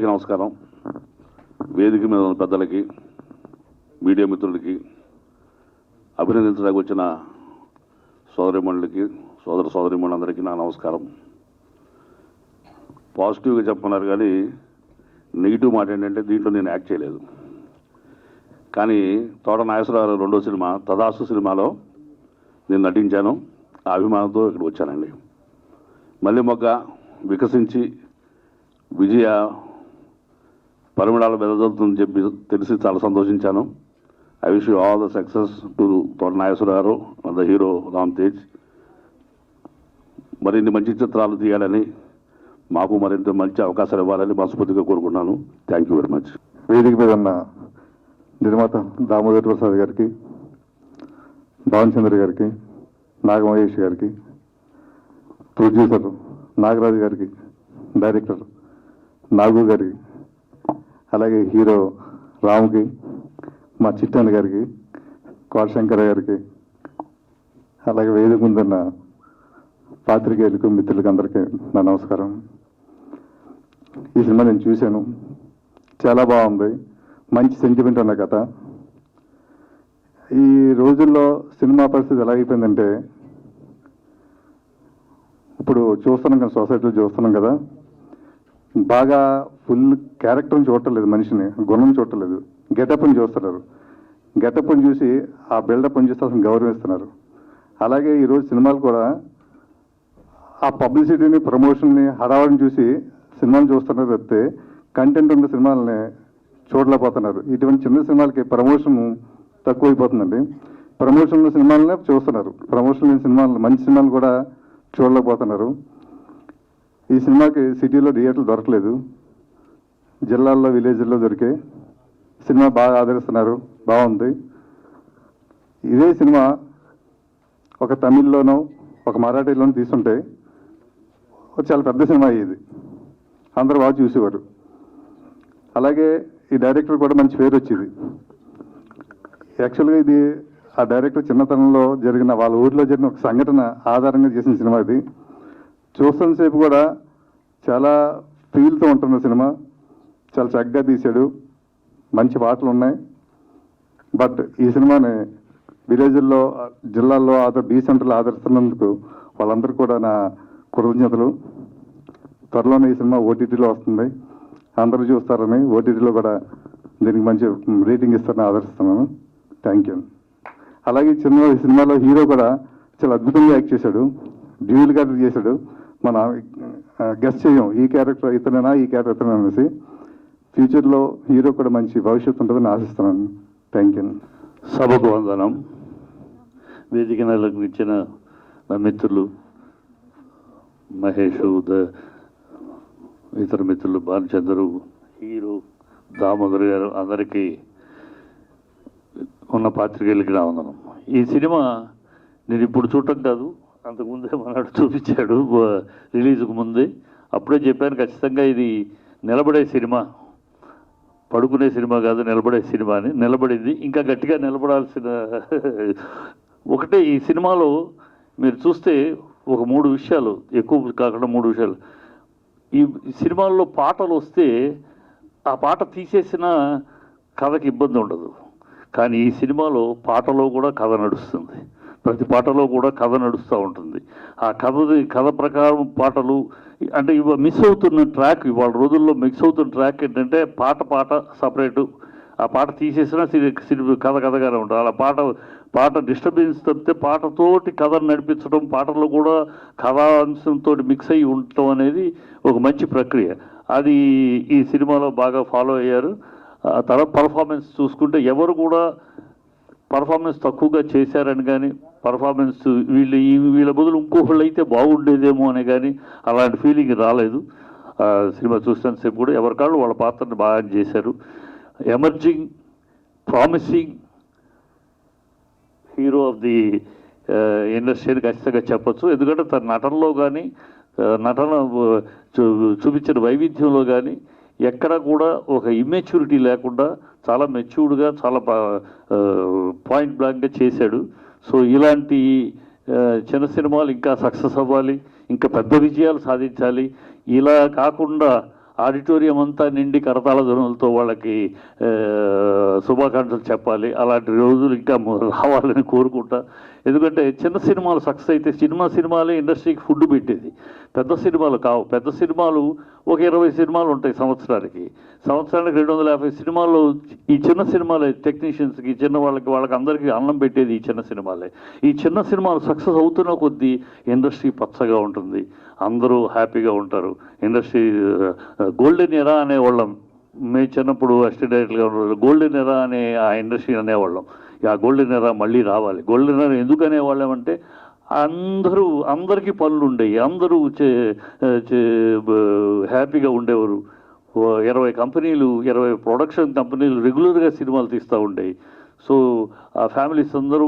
అందరికీ నమస్కారం. వేదిక మీద ఉన్న పెద్దలకి, మీడియా మిత్రులకి, అభినందించడానికి వచ్చిన సోదరిమణులకి, సోదరిమణులందరికీ నా నమస్కారం. పాజిటివ్గా చెప్పన్నారు కానీ నెగిటివ్ మాట ఏంటంటే దీంట్లో నేను యాక్ట్ చేయలేదు. కానీ తోట నాగేశ్వరరావు రెండో సినిమా తదాసు సినిమాలో నేను నటించాను. ఆ అభిమానంతో ఇక్కడికి వచ్చానండి. మళ్ళీ మొగ్గ వికసించి విజయ పరిమళాలు వెదజల్లుతుందని చెప్పి తెలిసి చాలా సంతోషించాను. I wish you all the success to Thota Nageswara Rao and the hero Ram Tej. మరిన్ని మంచి చిత్రాలు తీయాలని, మాకు మరింత మంచి అవకాశాలు ఇవ్వాలని మనస్ఫూర్తిగా కోరుకున్నాను. Thank you very much. వేదిక మీద ఉన్న నిర్మాత దామోదర్ ప్రసాద్ గారికి, భావన్ చంద్ర గారికి, నాగమహేష్ గారికి, ప్రొడ్యూసర్ నాగరాజు గారికి, డైరెక్టర్ నాగు గారికి, అలాగే హీరో రాముకి, మా చిట్టన్న గారికి, కోటశంకర గారికి, అలాగే వేదిక ముందున్న పాత్రికేయులకు, మిత్రులకు అందరికీ నా నమస్కారం. ఈ సినిమా నేను చూశాను, చాలా బాగుంది. మంచి సెంటిమెంట్ ఉన్న కథ. ఈ రోజుల్లో సినిమా పరిస్థితి ఎలా అయిపోయిందంటే, ఇప్పుడు చూస్తున్నాం కదా, సొసైటీలో చూస్తున్నాం కదా, బాగా ఫుల్ క్యారెక్టర్ని చూడటలేదు, మనిషిని గుణం చూడటలేదు, గెటప్ని చూస్తున్నారు. గెటప్ని చూసి ఆ బిల్డప్ని చూసి అసలు గౌరవిస్తున్నారు. అలాగే ఈరోజు సినిమాలు కూడా ఆ పబ్లిసిటీని, ప్రమోషన్ని, హడావడిని చూసి సినిమాలు చూస్తున్నారు తప్పితే కంటెంట్ ఉన్న సినిమాలని చూడలేకపోతున్నారు. ఇటువంటి చిన్న సినిమాలకి ప్రమోషన్ తక్కువైపోతుందండి. ప్రమోషన్ ఉన్న సినిమాలనే చూస్తున్నారు, ప్రమోషన్ లేని సినిమాలు, మంచి సినిమాలు కూడా చూడలేకపోతున్నారు. ఈ సినిమాకి సిటీలో థియేటర్లు దొరకలేదు, జిల్లాల్లో, విలేజ్ల్లో దొరికే. సినిమా బాగా ఆదరిస్తున్నారు, బాగుంది. ఇదే సినిమా ఒక తమిళ్లోనో ఒక మరాఠీలోనో తీసుంటే చాలా పెద్ద సినిమా అయ్యేది, అందరూ బాగా చూసేవారు. అలాగే ఈ డైరెక్టర్ కూడా మంచి పేరు వచ్చేది. యాక్చువల్గా ఇది ఆ డైరెక్టర్ చిన్నతనంలో జరిగిన, వాళ్ళ ఊరిలో జరిగిన ఒక సంఘటన ఆధారంగా చేసిన సినిమా ఇది. చూస్తున్న సేపు కూడా చాలా ఫీల్తో ఉంటున్న సినిమా. చాలా చక్కగా తీశాడు, మంచి పాటలు ఉన్నాయి. బట్ ఈ సినిమాని విలేజ్ల్లో, జిల్లాల్లో, బీ సెంటర్లో ఆదరిస్తున్నందుకు వాళ్ళందరికీ కూడా నా కృతజ్ఞతలు. త్వరలోనే ఈ సినిమా ఓటీటీలో వస్తుంది, అందరూ చూస్తారని, ఓటీటీలో కూడా దీనికి మంచి రేటింగ్ ఇస్తారని ఆదరిస్తున్నాను. Thank you. అలాగే ఈ సినిమాలో హీరో కూడా చాలా అద్భుతంగా యాక్ట్ చేశాడు, డ్యూయల్ క్యారెక్టర్ చేశాడు. మన గెస్ట్ చేయం ఈ క్యారెక్టర్ ఇతనేనా, ఈ క్యారెక్టర్ ఇతనే అనేసి. ఫ్యూచర్లో హీరో కూడా మంచి భవిష్యత్తు ఉంటుందని ఆశిస్తున్నాను. Thank you. సభకు వందనం. వేదిక నెలకు ఇచ్చిన నా మిత్రులు మహేష్, ఇతర మిత్రులు భానుచంద్రు, హీరో దామోదర్ గారు, అందరికీ ఉన్న పాత్రికేయులకి నా వందనం. ఈ సినిమా నేను ఇప్పుడు చూడటం కాదు, అంతకుముందే మనడు చూపించాడు రిలీజ్కు ముందే. అప్పుడే చెప్పాను ఖచ్చితంగా ఇది నిలబడే సినిమా, పడుకునే సినిమా కాదు, నిలబడే సినిమా అని. నిలబడింది, ఇంకా గట్టిగా నిలబడాల్సిన ఒకటే. ఈ సినిమాలో మీరు చూస్తే ఒక 3 విషయాలు, ఎక్కువ కాకుండా 3 విషయాలు. ఈ సినిమాల్లో పాటలు వస్తే ఆ పాట తీసేసిన కథకి ఇబ్బంది ఉండదు. కానీ ఈ సినిమాలో పాటలో కూడా కథ నడుస్తుంది, ప్రతి పాటలో కూడా కథ నడుస్తూ ఉంటుంది. ఆ కథ ప్రకారం పాటలు అంటే మిస్ అవుతున్న ట్రాక్, ఇవాళ రోజుల్లో మిస్ అవుతున్న ట్రాక్ ఏంటంటే పాట సపరేటు, ఆ పాట తీసేసినా కథగానే ఉంటుంది. అలా పాట డిస్టర్బెన్స్ తప్పితే పాటతోటి కథను నడిపించడం, పాటలో కూడా కథాంశంతో మిక్స్ అయ్యి ఉండటం అనేది ఒక మంచి ప్రక్రియ. అది ఈ సినిమాలో బాగా ఫాలో అయ్యారు. తర్వాత పర్ఫార్మెన్స్ చూసుకుంటే ఎవరు కూడా పర్ఫార్మెన్స్ తక్కువగా చేశారని కానీ, పర్ఫార్మెన్స్ వీళ్ళ బదులు ఇంకొకళ్ళు అయితే బాగుండేదేమో అని కానీ అలాంటి ఫీలింగ్ రాలేదు. సినిమా చూసినంతసేపు కూడా ఎవరికాళ్ళు వాళ్ళ పాత్రని బాగా చేశారు. Emerging, promising hero of the industry ఖచ్చితంగా చెప్పచ్చు. ఎందుకంటే తన నటనలో కానీ, నటన చూపించిన వైవిధ్యంలో కానీ ఎక్కడ కూడా ఒక ఇమ్మెచ్యూరిటీ లేకుండా చాలా మెచ్యూర్డ్గా, చాలా పాయింట్ బ్లాంక్గా చేశాడు. సో ఇలాంటి చిన్న సినిమాలు ఇంకా సక్సెస్ అవ్వాలి, ఇంకా పెద్ద విజయాలు సాధించాలి. ఇలా కాకుండా ఆడిటోరియం అంతా నిండి కరతాళ ధ్వనులతో వాళ్ళకి శుభాకాంక్షలు చెప్పాలి. అలాంటి రోజులు ఇంకా రావాలని కోరుకుంటా. ఎందుకంటే చిన్న సినిమాలు సక్సెస్ అయితే సినిమాలే ఇండస్ట్రీకి ఫుడ్ పెట్టేది. పెద్ద సినిమాలు కావు. పెద్ద సినిమాలు ఒక 20 సినిమాలు ఉంటాయి సంవత్సరానికి 250 సినిమాలు. ఈ చిన్న సినిమాలే టెక్నీషియన్స్కి, చిన్న వాళ్ళకి అందరికీ అన్నం పెట్టేది ఈ చిన్న సినిమాలే. ఈ చిన్న సినిమాలు సక్సెస్ అవుతున్న కొద్దీ ఇండస్ట్రీ పచ్చగా ఉంటుంది, అందరూ హ్యాపీగా ఉంటారు. Industry golden era అనేవాళ్ళం. మేము చిన్నప్పుడు అసిస్టెంట్ డైరెక్టర్గా ఉన్న గోల్డెన్ ఎరా అనే ఆ ఇండస్ట్రీ అనేవాళ్ళం. ఆ గోల్డెన్ ఎరా మళ్ళీ రావాలి. గోల్డెన్ ఎరా ఎందుకు అనేవాళ్ళం అంటే అందరికీ పనులు ఉండేవి, అందరూ హ్యాపీగా ఉండేవారు. 20 కంపెనీలు 20 ప్రొడక్షన్ కంపెనీలు రెగ్యులర్గా సినిమాలు తీస్తూ ఉండేవి. సో ఆ ఫ్యామిలీస్ అందరూ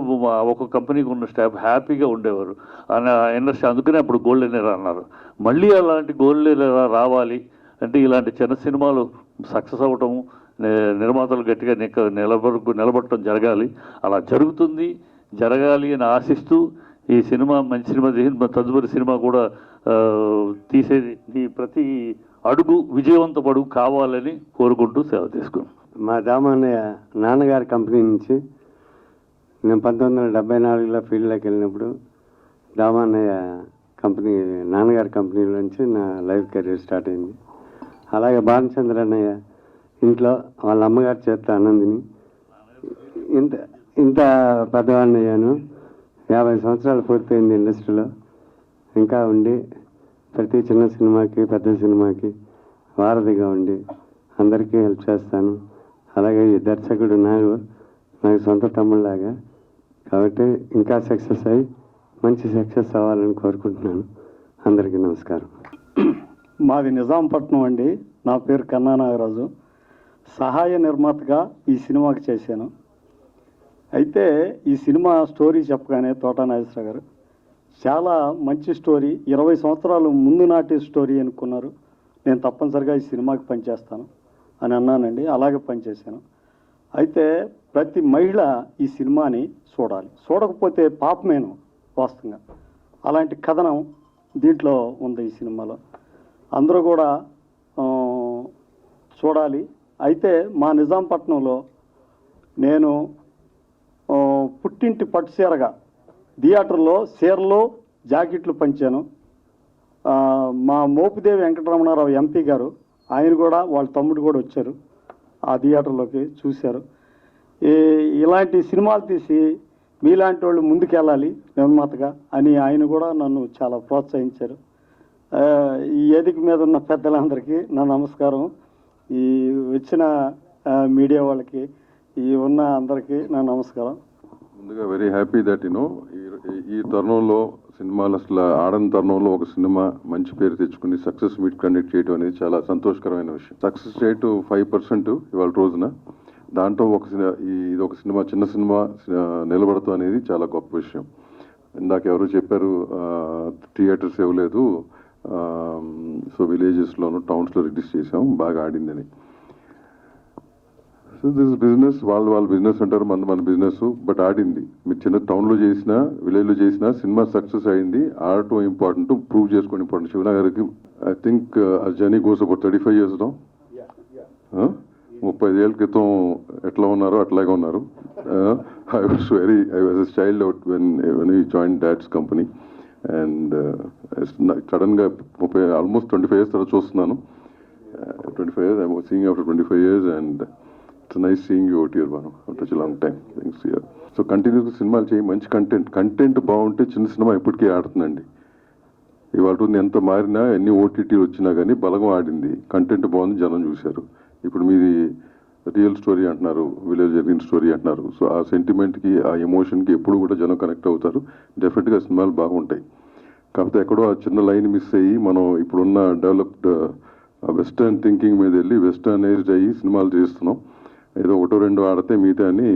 ఒక కంపెనీకి ఉన్న స్టాఫ్ హ్యాపీగా ఉండేవారు అని ఇండస్ట్రీ. అందుకనే అప్పుడు గోల్డెన్ ఎరా అన్నారు. మళ్ళీ అలాంటి గోల్డెన్ ఎరా రావాలి అంటే ఇలాంటి చిన్న సినిమాలు సక్సెస్ అవ్వటం, నిర్మాతలు గట్టిగా నిలబడటం జరగాలి. అలా జరుగుతుంది, జరగాలి అని ఆశిస్తూ ఈ సినిమా మంచి సినిమా తదుపరి సినిమా కూడా తీసేది ఈ ప్రతి అడుగు విజయవంతపడు కావాలని కోరుకుంటూ సేవ తీసుకున్నాం. మా దామన్నయ్య నాన్నగారి కంపెనీ నుంచి నేను 1974లో ఫీల్డ్లోకి వెళ్ళినప్పుడు దామన్నయ్య కంపెనీ, నాన్నగారి కంపెనీ నుంచి నా లైఫ్ కెరీర్ స్టార్ట్ అయింది. అలాగే భానుచంద్ర అన్నయ్య ఇంట్లో వాళ్ళ అమ్మగారి చేత అన్నం తిని ఇంత పెద్దవాడిని అయ్యాను. 50 సంవత్సరాలు పూర్తయింది ఇండస్ట్రీలో. ఇంకా ఉండి ప్రతి చిన్న సినిమాకి పెద్ద సినిమాకి వారధిగా ఉండి అందరికీ హెల్ప్ చేస్తాను. అలాగే ఈ దర్శకుడు నాకు సొంత తమ్ముళ్ళలాగా. కాబట్టి ఇంకా సక్సెస్ అయ్యి మంచి సక్సెస్ అవ్వాలని కోరుకుంటున్నాను. అందరికీ నమస్కారం. మాది నిజాంపట్నం అండి. నా పేరు కన్నా నాగరాజు. సహాయ నిర్మాతగా ఈ సినిమాకి చేశాను. అయితే ఈ సినిమా స్టోరీ చెప్పగానే తోట నాగేశ్వర గారు చాలా మంచి స్టోరీ, 20 సంవత్సరాలు ముందు నాటి స్టోరీ అనుకున్నారు. నేను తప్పనిసరిగా ఈ సినిమాకి పనిచేస్తాను అని అన్నానండి. అలాగే పనిచేశాను. అయితే ప్రతి మహిళ ఈ సినిమాని చూడాలి, చూడకపోతే పాపమేను వాస్తవంగా. అలాంటి కథనం దీంట్లో ఉంది ఈ సినిమాలో. అందరూ కూడా చూడాలి. అయితే మా నిజాంపట్నంలో నేను పుట్టింటి పట్టుచీరగా థియేటర్లో చీరలు జాకెట్లు పంచాను. మా మోపిదేవి వెంకటరమణారావు ఎంపీ గారు, ఆయన కూడా వాళ్ళ తమ్ముడు కూడా వచ్చారు ఆ థియేటర్లోకి, చూశారు. ఇలాంటి సినిమాలు తీసి మీలాంటి వాళ్ళు ముందుకెళ్ళాలి నిర్మాతగా అని ఆయన కూడా నన్ను చాలా ప్రోత్సహించారు. ఈ వేదిక మీద ఉన్న పెద్దలందరికీ నా నమస్కారం. ఈ వచ్చిన మీడియా వాళ్ళకి, ఈ ఉన్న అందరికీ నా నమస్కారం. ముందుగా వెరీ హ్యాపీ దట్ ఈ తరుణంలో సినిమాలు అసలు ఆడని తరుణంలో ఒక సినిమా మంచి పేరు తెచ్చుకుని సక్సెస్ మీట్ కండక్ట్ చేయడం అనేది చాలా సంతోషకరమైన విషయం. సక్సెస్ రేటు 5% ఇవాళ రోజున. దాంట్లో ఇది ఒక సినిమా, చిన్న సినిమా నిలబడతాం అనేది చాలా గొప్ప విషయం. ఇందాక ఎవరు చెప్పారు థియేటర్స్ ఇవ్వలేదు, సో విలేజెస్లోను టౌన్స్లో రిలీజ్ చేసాం, బాగా ఆడిందని. సో దిస్ బిజినెస్, వాళ్ళ బిజినెస్ అంటారు, మన బిజినెస్. బట్ ఆడింది. మీరు చిన్న టౌన్లో చేసినా విలేజ్లో చేసినా సినిమా సక్సెస్ అయింది. ఆడటం ఇంపార్టెంట్, ప్రూవ్ చేసుకోవడం ఇంపార్టెంట్. శివనా గారికి I think journey goes about 35 years no. 35 ఏళ్ళ క్రితం ఎట్లా ఉన్నారో అట్లాగే ఉన్నారు. I was a child out when you join dad's company. And సడన్గా ఆల్మోస్ట్ 25 years తర్వాత చూస్తున్నాను. 25 years, I'm seeing after 25 years, and it's nice seeing you out here, Banu, after such a long time. Thanks here. So కంటిన్యూస్గా సినిమాలు చేయి, మంచి content బాగుంటే చిన్న cinema ఎప్పటికీ ఆడుతుందండి. ఇవాళ ఎంత మారినా, ఎన్ని ఓటీటీలు వచ్చినా కానీ బలంగా ఆడింది. కంటెంట్ బాగుంది, జనం చూశారు. ఇప్పుడు మీది రియల్ స్టోరీ అంటున్నారు, విలేజ్ జరిగిన స్టోరీ అంటున్నారు. సో ఆ సెంటిమెంట్కి, ఆ ఎమోషన్కి ఎప్పుడు కూడా జనం కనెక్ట్ అవుతారు. డెఫినెట్గా సినిమాలు బాగుంటాయి. కాకపోతే ఎక్కడో ఆ చిన్న లైన్ మిస్ అయ్యి మనం ఇప్పుడున్న డెవలప్డ్ వెస్టర్న్ థింకింగ్ మీద వెళ్ళి వెస్టర్నైజ్డ్ అయ్యి సినిమాలు చేస్తున్నాం. ఏదో 1-2 ఆడితే మిగతా అని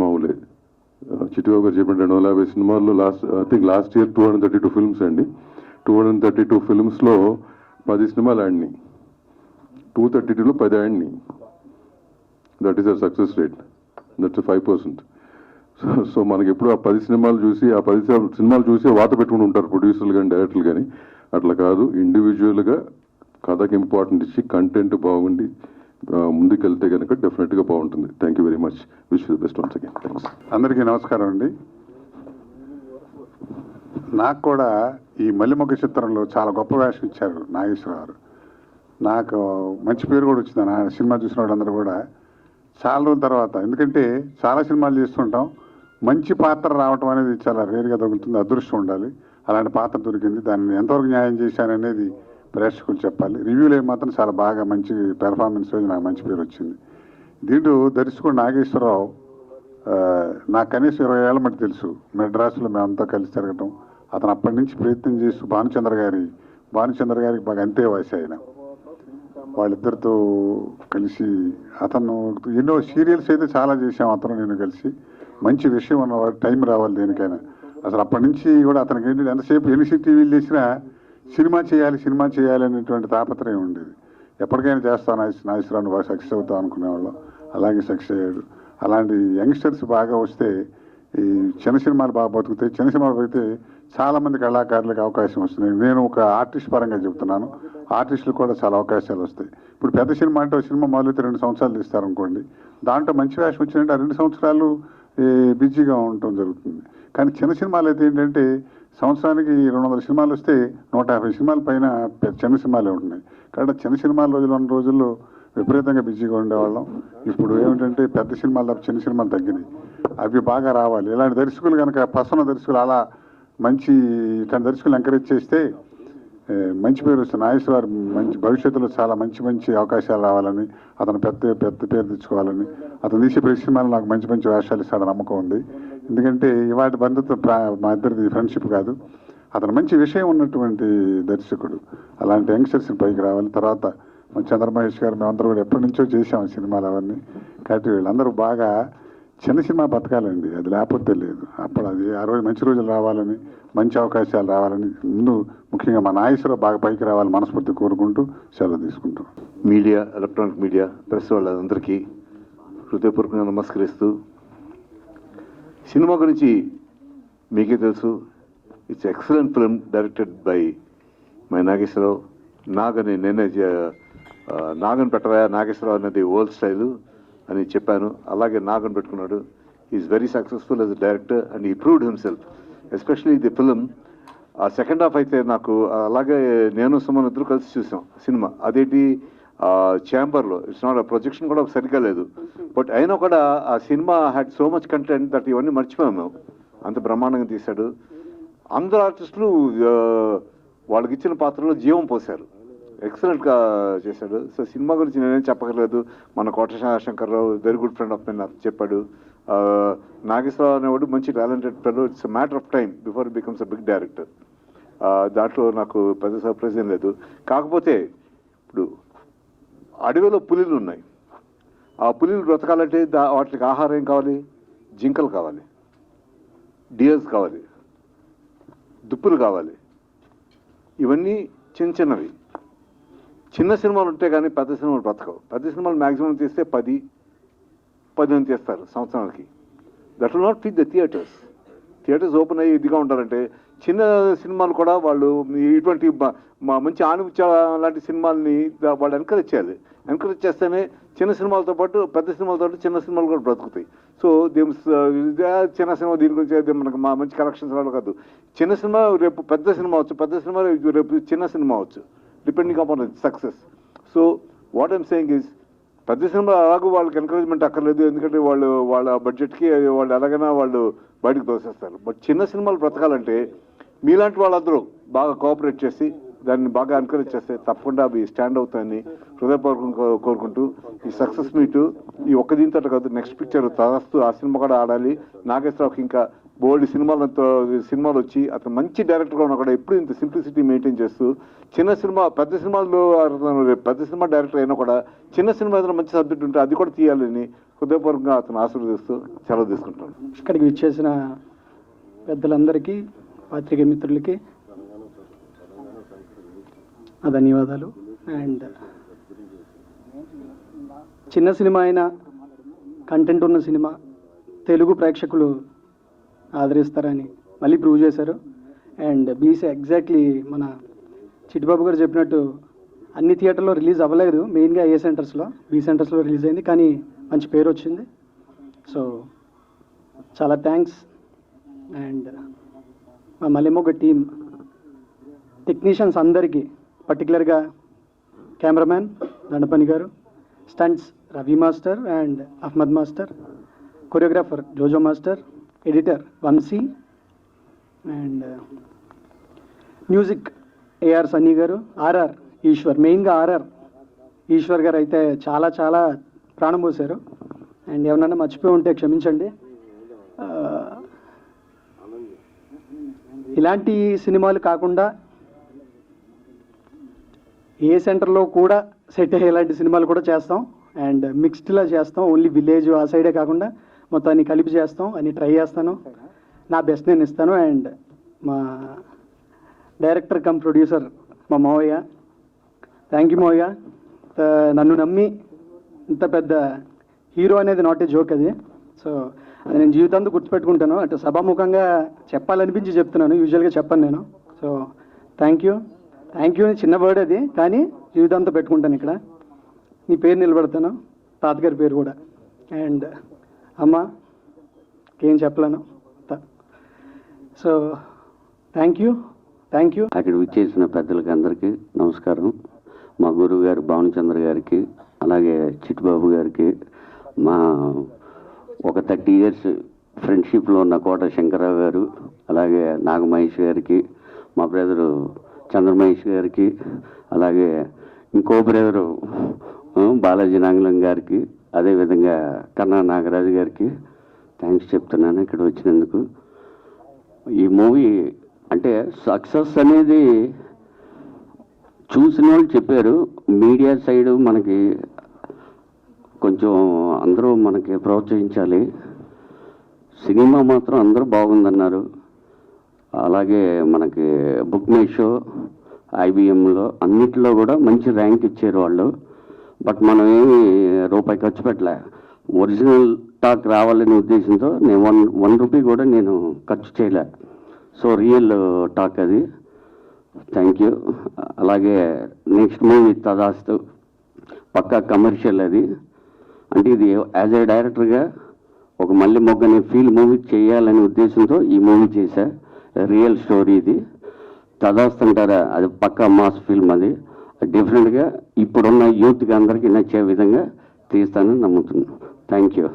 మామూలే. చిట్టిబాబు గారు చెప్పిన 250 సినిమాల్లో లాస్ట్ ఇయర్ 232 ఫిల్మ్స్ అండి. 232 ఫిల్మ్స్లో 10 సినిమాలు ఆడినాయి. 232లో 10 ఆడినాయి. That is a success rate. That's 5%. So మనకి ఎప్పుడు ఆ 10 సినిమాలు చూసి, ఆ 10 సినిమాలు చూసి వాత పెట్టుకుని ఉంటారు ప్రొడ్యూసర్లు కానీ డైరెక్టర్లు కానీ. అట్లా కాదు, ఇండివిజువల్గా కథకి ఇంపార్టెంట్ ఇచ్చి కంటెంట్ బాగుండి ముందుకెళ్తే కనుక డెఫినెట్గా బాగుంటుంది. Thank you very much. Wish you the best once again. Thanks. అందరికీ నమస్కారం అండి. నాకు కూడా ఈ మల్లిమొగ్గ చిత్రంలో చాలా గొప్ప వేషం ఇచ్చారు నాగేశ్వరరావు గారు. నాకు మంచి పేరు కూడా వచ్చింది ఆ సినిమా చూసిన వాళ్ళందరూ కూడా. చాలా రోజుల తర్వాత, ఎందుకంటే చాలా సినిమాలు చేస్తుంటాం, మంచి పాత్ర రావటం అనేది చాలా రేరుగా తగులుతుంది, అదృష్టం ఉండాలి. అలాంటి పాత్ర దొరికింది. దాన్ని ఎంతవరకు న్యాయం చేశాననేది ప్రేక్షకులు చెప్పాలి. రివ్యూలో మాత్రం చాలా బాగా మంచి పెర్ఫార్మెన్స్ నాకు మంచి పేరు వచ్చింది. దీంట్లో దర్శకుడు నాగేశ్వరరావు నాకు కనీసం 20 ఏళ్ళ మట్టి తెలుసు. మెడ్రాస్లో మేమంతా కలిసి తిరగటం. అతను అప్పటి నుంచి ప్రయత్నం చేస్తూ భానుచంద్ర గారికి బాగా అంతే వయసు ఆయన. వాళ్ళిద్దరితో కలిసి అతను ఎన్నో సీరియల్స్ అయితే చాలా చేసాం అతను నేను కలిసి. మంచి విషయం ఉన్నవాడు, టైం రావాలి దేనికైనా. అసలు అప్పటి నుంచి కూడా అతనికి ఏంటంటే ఎంతసేపు ఎన్సీ టీవీలు చేసినా సినిమా చేయాలి అనేటువంటి తాపత్రయం ఉండేది. ఎప్పటికైనా చేస్తాను నాగేశ్వరరావు బాగా సక్సెస్ అవుతాం అనుకునేవాళ్ళం. అలాగే సక్సెస్ అయ్యాడు. అలాంటి యంగ్స్టర్స్ బాగా వస్తే ఈ చిన్న సినిమాలు బాగా బతుకుతాయి. చిన్న సినిమాలు అయితే చాలామంది కళాకారులకు అవకాశం వస్తున్నాయి. నేను ఒక ఆర్టిస్ట్ పరంగా చెప్తున్నాను, ఆర్టిస్టులకు కూడా చాలా అవకాశాలు వస్తాయి. ఇప్పుడు పెద్ద సినిమా అంటే ఒక సినిమా మొదలైతే 2 సంవత్సరాలు తీస్తారనుకోండి, దాంట్లో మంచి వేషం వచ్చినట్టు ఆ 2 సంవత్సరాలు బిజీగా ఉండటం జరుగుతుంది. కానీ చిన్న సినిమాలు అయితే ఏంటంటే సంవత్సరానికి 200 సినిమాలు వస్తే 150 సినిమాల పైన చిన్న సినిమాలే ఉంటున్నాయి. కాబట్టి చిన్న సినిమాల ఉన్న రోజుల్లో విపరీతంగా బిజీగా ఉండేవాళ్ళం. ఇప్పుడు ఏమిటంటే పెద్ద సినిమాలు తప్ప చిన్న సినిమాలు తగ్గినాయి. అవి బాగా రావాలి. ఇలాంటి దర్శకులు కనుక పసన దర్శకులు అలా మంచి ఇట్లాంటి దర్శకులు ఎంకరేజ్ చేస్తే మంచి పేరు వస్తుంది. నాగేశ్వర మంచి భవిష్యత్తులో చాలా మంచి అవకాశాలు రావాలని, అతను పెద్ద పేరు తెచ్చుకోవాలని, అతను తీసే ప్రతి సినిమాలు నాకు మంచి వేషాలు ఇస్తాడని నమ్మకం ఉంది. ఎందుకంటే ఇవాటి బంధుత్వం మా ఇద్దరిది ఫ్రెండ్షిప్ కాదు. అతను మంచి విషయం ఉన్నటువంటి దర్శకుడు. అలాంటి యంగ్స్టర్స్ని పైకి రావాలి. తర్వాత చంద్రమహేష్ గారు మేమందరూ కూడా ఎప్పటి నుంచో చేసాం సినిమాలు అవన్నీ. కాబట్టి వీళ్ళందరూ బాగా చిన్న సినిమా బతకాలండి, అది లేకపోతే లేదు. అప్పుడు అది ఆ రోజు మంచి రోజులు రావాలని, మంచి అవకాశాలు రావాలని ముందు ముఖ్యంగా మా నాగేశ్వరరావు బాగా పైకి రావాలని మనస్ఫూర్తి కోరుకుంటూ సెలవు తీసుకుంటాం. మీడియా, ఎలక్ట్రానిక్ మీడియా, ప్రెస్ వాళ్ళందరికీ హృదయపూర్వకంగా నమస్కరిస్తూ, సినిమా గురించి మీకే తెలుసు, it's excellent film directed by my Nageswara Rao. నేనే నాగన్ పెట్టరా నాగేశ్వరరావు అనేది ఓల్డ్ స్టైలు అని చెప్పాను. అలాగే నాగన్ పెట్టుకున్నాడు. Is very successful as a director and he proved himself, especially the film. ఆ సెకండ్ హాఫ్ అయితే నాకు అలాగే నేను సుమన్ ఇద్దరు కలిసి చూసాం సినిమా. అదేంటి ఛాంబర్లో, ఇట్స్ నాట్ ప్రొజెక్షన్ కూడా సరిగ్గా లేదు. బట్ అయినా కూడా ఆ cinema had so much content that ఇవన్నీ మర్చిపోయాము మేము. అంత బ్రహ్మాండంగా తీశాడు. అందరు ఆర్టిస్టులు వాళ్ళకి ఇచ్చిన పాత్రలో జీవం పోశారు. ఎక్సలెంట్గా చేశాడు. సో సినిమా గురించి నేనేం చెప్పగలేదు. మన Kota Shankar Rao very good friend of mine చెప్పాడు. నాగేశ్వరరావు అనేవాడు మంచి talented fellow. It's matter of time before becomes a big director. దాంట్లో నాకు పెద్ద సర్ప్రైజ్ ఏం లేదు. కాకపోతే ఇప్పుడు అడవిలో పులిలు ఉన్నాయి. ఆ పులిలు బ్రతకాలంటే వాటికి ఆహారం ఏం కావాలి? జింకలు కావాలి, డియర్స్ కావాలి, దుప్పులు కావాలి. ఇవన్నీ చిన్నవి. చిన్న సినిమాలు ఉంటే కానీ పెద్ద సినిమాలు బ్రతకవు. పెద్ద సినిమాలు మ్యాక్సిమం తీస్తే 10 తీస్తారు సంవత్సరానికి. That will not fit the theatres open అయ్యి ఇదిగా ఉంటారంటే చిన్న సినిమాలు కూడా వాళ్ళు ఇటువంటి మంచి ఆణిముత్య లాంటి సినిమాలని వాళ్ళు ఎంకరేజ్ చేయాలి. ఎంకరేజ్ చేస్తేనే చిన్న సినిమాలతో పాటు పెద్ద సినిమాలతో పాటు చిన్న సినిమాలు కూడా బ్రతుకుతాయి. సో చిన్న సినిమా దీని గురించి మనకు మంచి కలెక్షన్స్ రావడం కాదు. చిన్న సినిమా రేపు పెద్ద సినిమా అవచ్చు, పెద్ద సినిమా రేపు చిన్న సినిమా అవచ్చు, depending upon success. So what I'm saying is, పెద్ద సినిమా అలాగూ వాళ్ళకి ఎంకరేజ్మెంట్ అక్కర్లేదు. ఎందుకంటే వాళ్ళ బడ్జెట్కి వాళ్ళు ఎలాగైనా వాళ్ళు బయటకు తోసేస్తారు. బట్ చిన్న సినిమాలు బ్రతకాలంటే మీలాంటి వాళ్ళందరూ బాగా కోఆపరేట్ చేసి దాన్ని బాగా ఎంకరేజ్ చేస్తే తప్పకుండా అవి స్టాండ్ అవుతాయని హృదయపూర్వకంగా కోరుకుంటూ, ఈ సక్సెస్ మీటు ఈ ఒక్క దీంతో కాదు, నెక్స్ట్ పిక్చర్ తరస్తూ ఆ సినిమా కూడా ఆడాలి. నాగేశ్వరరావుకి ఇంకా బోల్డ్ సినిమాలు వచ్చి అతను మంచి డైరెక్టర్గా ఉన్నా కూడా ఎప్పుడు ఇంత సింప్లిసిటీ మెయింటైన్ చేస్తూ పెద్ద సినిమాల్లో పెద్ద సినిమా డైరెక్టర్ అయినా కూడా చిన్న సినిమా ఏదైనా మంచి సబ్జెక్ట్ ఉంటే అది కూడా తీయాలని హృదయపూర్వకంగా అతను ఆశీర్వదిస్తూ సెలవు తీసుకుంటాను. ఇక్కడికి విచ్చేసిన పెద్దలందరికీ, పాత్రికేయ మిత్రులకి ధన్యవాదాలు. అండ్ చిన్న సినిమా అయినా కంటెంట్ ఉన్న సినిమా తెలుగు ప్రేక్షకులు ఆదరిస్తారని మళ్ళీ ప్రూవ్ చేశారు. అండ్ బీసీ ఎగ్జాక్ట్లీ మన చిట్టిబాబు గారు చెప్పినట్టు అన్ని థియేటర్లో రిలీజ్ అవ్వలేదు, మెయిన్గా ఏ సెంటర్స్లో, బి సెంటర్స్లో రిలీజ్ అయింది, కానీ మంచి పేరు వచ్చింది. సో చాలా థ్యాంక్స్. అండ్ మా మల్లెమొగ్గ టీం టెక్నీషియన్స్ అందరికీ, పర్టికులర్గా cameraman Dandapani garu, stunts Ravi master and Ahmed master, choreographer Jojo master, editor Vamsi, and music AR Sunny garu, RR Eshwar, మెయిన్గా ఆర్ఆర్ ఈశ్వర్ గారు అయితే చాలా చాలా ప్రాణం పోశారు. అండ్ ఏమన్నా మర్చిపోయి ఉంటే క్షమించండి. ఇలాంటి సినిమాలు కాకుండా ఏ సెంటర్లో కూడా సెట్ అయ్యేలాంటి సినిమాలు కూడా చేస్తాం. అండ్ మిక్స్డ్లా చేస్తాం, ఓన్లీ విలేజ్ ఆ సైడే కాకుండా మొత్తాన్ని కలిపి చేస్తాం అని ట్రై చేస్తాను. నా బెస్ట్ నేను ఇస్తాను. అండ్ మా డైరెక్టర్ కమ్ ప్రొడ్యూసర్ మా మావయ్య, థ్యాంక్ యూ మావయ్య. నన్ను నమ్మి ఇంత పెద్ద హీరో అనేది నాట్ ఏ జోక్ అది. సో అది నేను జీవితాంతం గుర్తుపెట్టుకుంటాను. అంటే సభాముఖంగా చెప్పాలనిపించి చెప్తున్నాను, యూజువల్గా చెప్పను నేను. సో థ్యాంక్ యూ అని చిన్న వర్డ్ అది, కానీ జీవితాంతం పెట్టుకుంటాను. ఇక్కడ నీ పేరు నిలబెడతాను, తాతగారి పేరు కూడా. అండ్ అమ్మ ఏం చెప్పలేను. So thank you. అక్కడ విచ్చేసిన పెద్దలకి అందరికీ నమస్కారం. మా గురువు గారు భావనచంద్ర గారికి, అలాగే చిట్టుబాబు గారికి, మా ఒక 30 years ఫ్రెండ్షిప్లో ఉన్న కోట శంకరరావు గారు, అలాగే నాగమహేష్ గారికి, మా బ్రదరు చంద్రమహేష్ గారికి, అలాగే ఇంకో బ్రదరు బాలాజీ నాంగలం గారికి, అదేవిధంగా కన్నా నాగరాజు గారికి థ్యాంక్స్ చెప్తున్నాను ఇక్కడ వచ్చినందుకు. ఈ మూవీ అంటే సక్సెస్ అనేది చూసిన వాళ్ళు చెప్పారు. మీడియా సైడ్ మనకి కొంచెం అందరూ మనకి ప్రోత్సహించాలి. సినిమా మాత్రం అందరూ బాగుందన్నారు. అలాగే మనకి బుక్ మై షో, ఐబిఎంలో అన్నిట్లో కూడా మంచి ర్యాంక్ ఇచ్చారు వాళ్ళు. బట్ మనం ఏమి రూపాయి ఖర్చు పెట్టలే. ఒరిజినల్ టాక్ రావాలనే ఉద్దేశంతో నేను వన్ రూపీ కూడా నేను ఖర్చు చేయలే. సో రియల్ టాక్ అది. Thank you. అలాగే నెక్స్ట్ మూవీ తదాస్తు పక్కా కమర్షియల్ అది. అంటే ఇది యాజ్ ఏ డైరెక్టర్గా ఒక మల్లె మొగ్గని ఫీల్ మూవీ చేయాలనే ఉద్దేశంతో ఈ మూవీ చేశా. రియల్ స్టోరీ ఇది. తదాస్తు అంటారా, అది పక్కా మాస్ ఫిల్మ్. అది డిఫరెంట్గా ఇప్పుడున్న యూత్కి అందరికీ నచ్చే విధంగా తీస్తానని నమ్ముతున్నాను. Thank you.